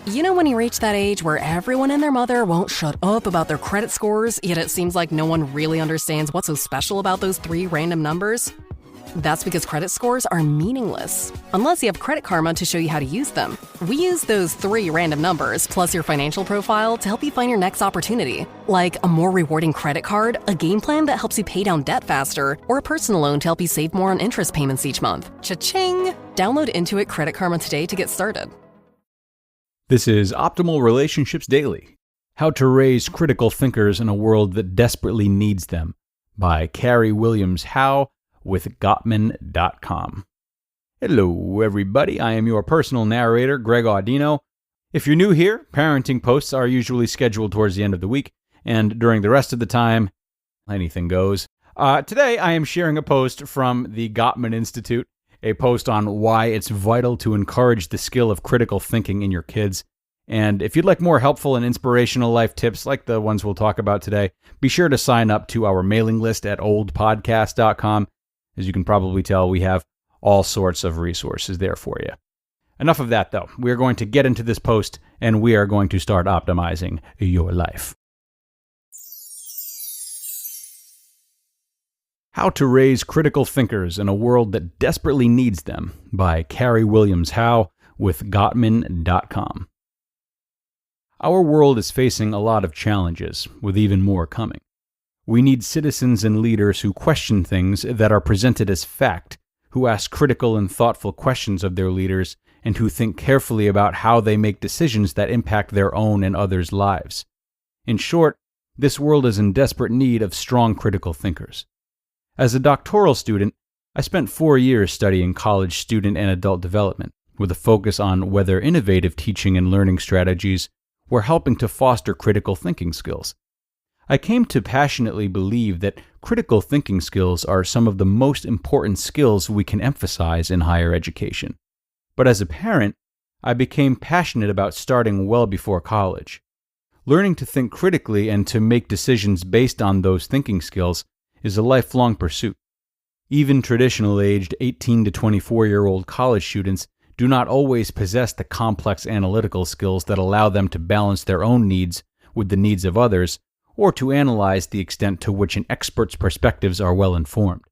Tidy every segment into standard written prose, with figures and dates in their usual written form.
You know when you reach that age where everyone and their mother won't shut up about their credit scores, yet it seems like no one really understands what's so special about those 3 random numbers? That's because credit scores are meaningless, unless you have Credit Karma to show you how to use them. We use those 3 random numbers, plus your financial profile, to help you find your next opportunity. Like a more rewarding credit card, a game plan that helps you pay down debt faster, or a personal loan to help you save more on interest payments each month. Cha-ching! Download Intuit Credit Karma today to get started. This is Optimal Relationships Daily, How to Raise Critical Thinkers in a World That Desperately Needs Them, by Carrie Williams Howe with Gottman.com. Hello, everybody. I am your personal narrator, Greg Audino. If you're new here, parenting posts are usually scheduled towards the end of the week, and during the rest of the time, anything goes. Today, I am sharing a post from the Gottman Institute, a post on why it's vital to encourage the skill of critical thinking in your kids. And if you'd like more helpful and inspirational life tips like the ones we'll talk about today, be sure to sign up to our mailing list at oldpodcast.com. As you can probably tell, we have all sorts of resources there for you. Enough of that, though. We are going to get into this post, and we are going to start optimizing your life. How to Raise Critical Thinkers in a World That Desperately Needs Them, by Carrie Williams Howe with Gottman.com. Our world is facing a lot of challenges, with even more coming. We need citizens and leaders who question things that are presented as fact, who ask critical and thoughtful questions of their leaders, and who think carefully about how they make decisions that impact their own and others' lives. In short, this world is in desperate need of strong critical thinkers. As a doctoral student, I spent 4 years studying college student and adult development, with a focus on whether innovative teaching and learning strategies were helping to foster critical thinking skills. I came to passionately believe that critical thinking skills are some of the most important skills we can emphasize in higher education. But as a parent, I became passionate about starting well before college. Learning to think critically and to make decisions based on those thinking skills is a lifelong pursuit. Even traditional-aged 18 to 24-year-old college students do not always possess the complex analytical skills that allow them to balance their own needs with the needs of others, or to analyze the extent to which an expert's perspectives are well informed.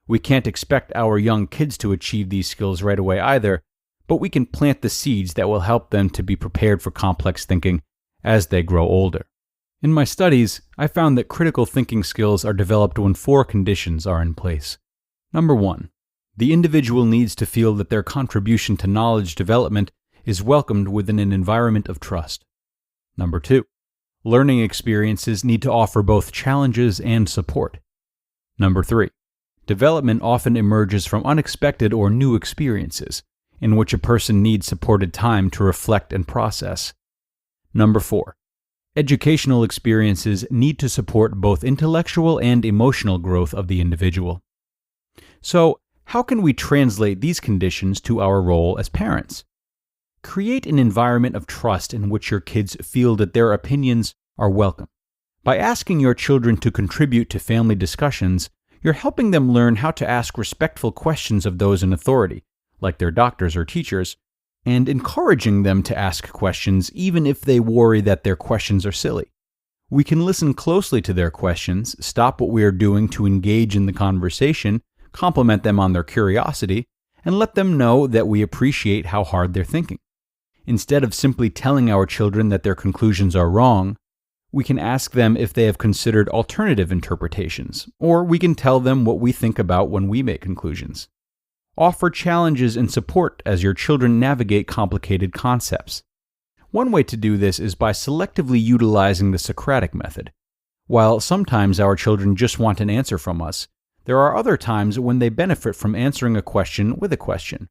We can't expect our young kids to achieve these skills right away either, but we can plant the seeds that will help them to be prepared for complex thinking as they grow older. In my studies, I found that critical thinking skills are developed when 4 conditions are in place. Number 1, the individual needs to feel that their contribution to knowledge development is welcomed within an environment of trust. Number 2, learning experiences need to offer both challenges and support. Number 3, development often emerges from unexpected or new experiences, in which a person needs supported time to reflect and process. Number 4, educational experiences need to support both intellectual and emotional growth of the individual. So, how can we translate these conditions to our role as parents? Create an environment of trust in which your kids feel that their opinions are welcome. By asking your children to contribute to family discussions, you're helping them learn how to ask respectful questions of those in authority, like their doctors or teachers, and encouraging them to ask questions even if they worry that their questions are silly. We can listen closely to their questions, stop what we are doing to engage in the conversation, compliment them on their curiosity, and let them know that we appreciate how hard they're thinking. Instead of simply telling our children that their conclusions are wrong, we can ask them if they have considered alternative interpretations, or we can tell them what we think about when we make conclusions. Offer challenges and support as your children navigate complicated concepts. One way to do this is by selectively utilizing the Socratic method. While sometimes our children just want an answer from us, there are other times when they benefit from answering a question with a question.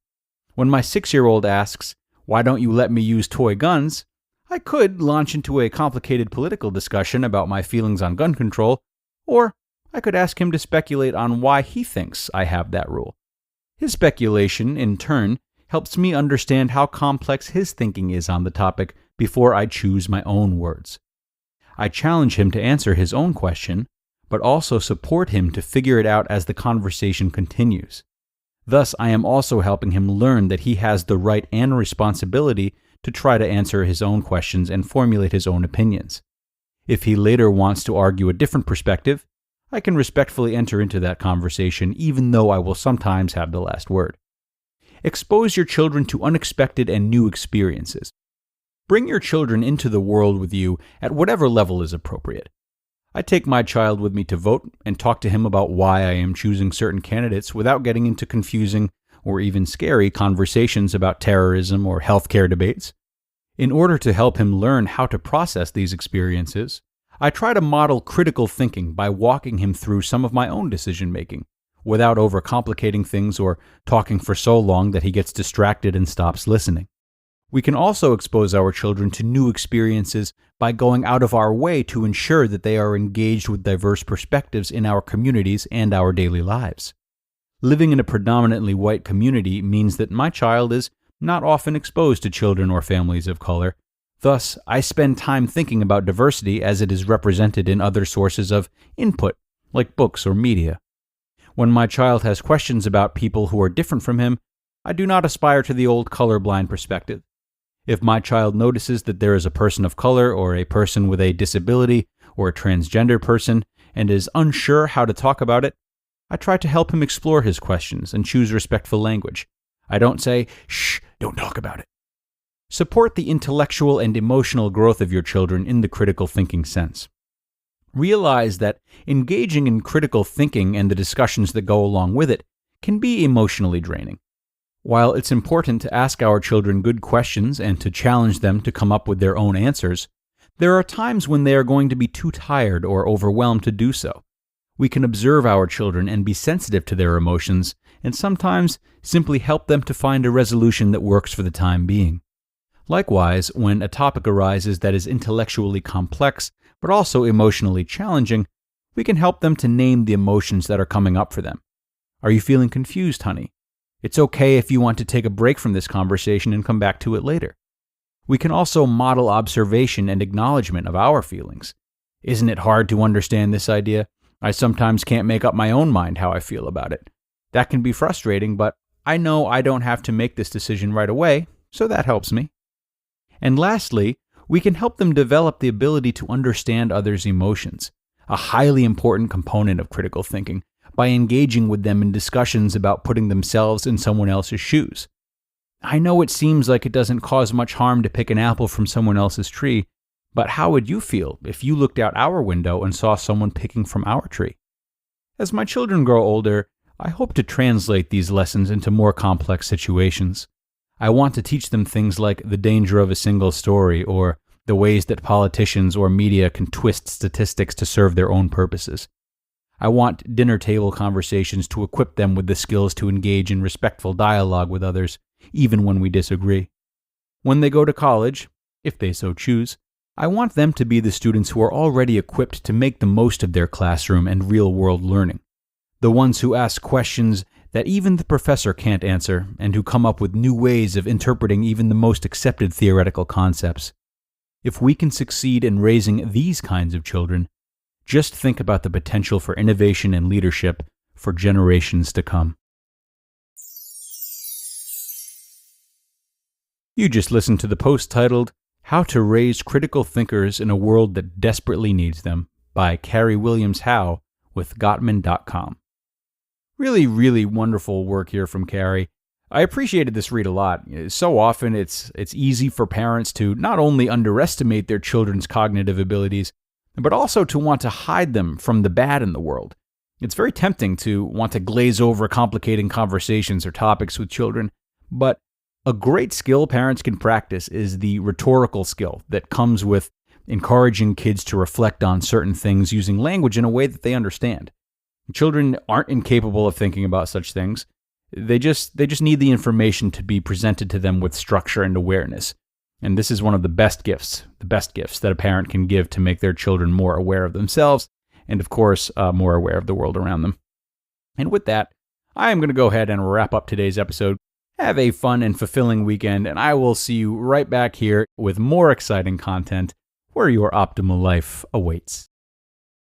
When my 6-year-old asks, "Why don't you let me use toy guns?" I could launch into a complicated political discussion about my feelings on gun control, or I could ask him to speculate on why he thinks I have that rule. His speculation, in turn, helps me understand how complex his thinking is on the topic before I choose my own words. I challenge him to answer his own question, but also support him to figure it out as the conversation continues. Thus, I am also helping him learn that he has the right and responsibility to try to answer his own questions and formulate his own opinions. If he later wants to argue a different perspective, I can respectfully enter into that conversation, even though I will sometimes have the last word. Expose your children to unexpected and new experiences. Bring your children into the world with you at whatever level is appropriate. I take my child with me to vote and talk to him about why I am choosing certain candidates without getting into confusing or even scary conversations about terrorism or healthcare debates. In order to help him learn how to process these experiences, I try to model critical thinking by walking him through some of my own decision-making, without overcomplicating things or talking for so long that he gets distracted and stops listening. We can also expose our children to new experiences by going out of our way to ensure that they are engaged with diverse perspectives in our communities and our daily lives. Living in a predominantly white community means that my child is not often exposed to children or families of color. Thus, I spend time thinking about diversity as it is represented in other sources of input, like books or media. When my child has questions about people who are different from him, I do not aspire to the old colorblind perspective. If my child notices that there is a person of color or a person with a disability or a transgender person and is unsure how to talk about it, I try to help him explore his questions and choose respectful language. I don't say, "Shh, don't talk about it." Support the intellectual and emotional growth of your children in the critical thinking sense. Realize that engaging in critical thinking and the discussions that go along with it can be emotionally draining. While it's important to ask our children good questions and to challenge them to come up with their own answers, there are times when they are going to be too tired or overwhelmed to do so. We can observe our children and be sensitive to their emotions, and sometimes simply help them to find a resolution that works for the time being. Likewise, when a topic arises that is intellectually complex but also emotionally challenging, we can help them to name the emotions that are coming up for them. Are you feeling confused, honey? It's okay if you want to take a break from this conversation and come back to it later. We can also model observation and acknowledgement of our feelings. Isn't it hard to understand this idea? I sometimes can't make up my own mind how I feel about it. That can be frustrating, but I know I don't have to make this decision right away, so that helps me. And lastly, we can help them develop the ability to understand others' emotions, a highly important component of critical thinking, by engaging with them in discussions about putting themselves in someone else's shoes. I know it seems like it doesn't cause much harm to pick an apple from someone else's tree, but how would you feel if you looked out our window and saw someone picking from our tree? As my children grow older, I hope to translate these lessons into more complex situations. I want to teach them things like the danger of a single story or the ways that politicians or media can twist statistics to serve their own purposes. I want dinner table conversations to equip them with the skills to engage in respectful dialogue with others, even when we disagree. When they go to college, if they so choose, I want them to be the students who are already equipped to make the most of their classroom and real-world learning. The ones who ask questions that even the professor can't answer and who come up with new ways of interpreting even the most accepted theoretical concepts. If we can succeed in raising these kinds of children, just think about the potential for innovation and leadership for generations to come. You just listened to the post titled, "How to Raise Critical Thinkers in a World That Desperately Needs Them" by Carrie Williams Howe with Gottman.com. Really, really wonderful work here from Carrie. I appreciated this read a lot. So often it's easy for parents to not only underestimate their children's cognitive abilities, but also to want to hide them from the bad in the world. It's very tempting to want to glaze over complicating conversations or topics with children, but a great skill parents can practice is the rhetorical skill that comes with encouraging kids to reflect on certain things using language in a way that they understand. Children aren't incapable of thinking about such things. They just need the information to be presented to them with structure and awareness. And this is one of the best gifts that a parent can give to make their children more aware of themselves and, of course, more aware of the world around them. And with that, I am going to go ahead and wrap up today's episode. Have a fun and fulfilling weekend, and I will see you right back here with more exciting content where your optimal life awaits.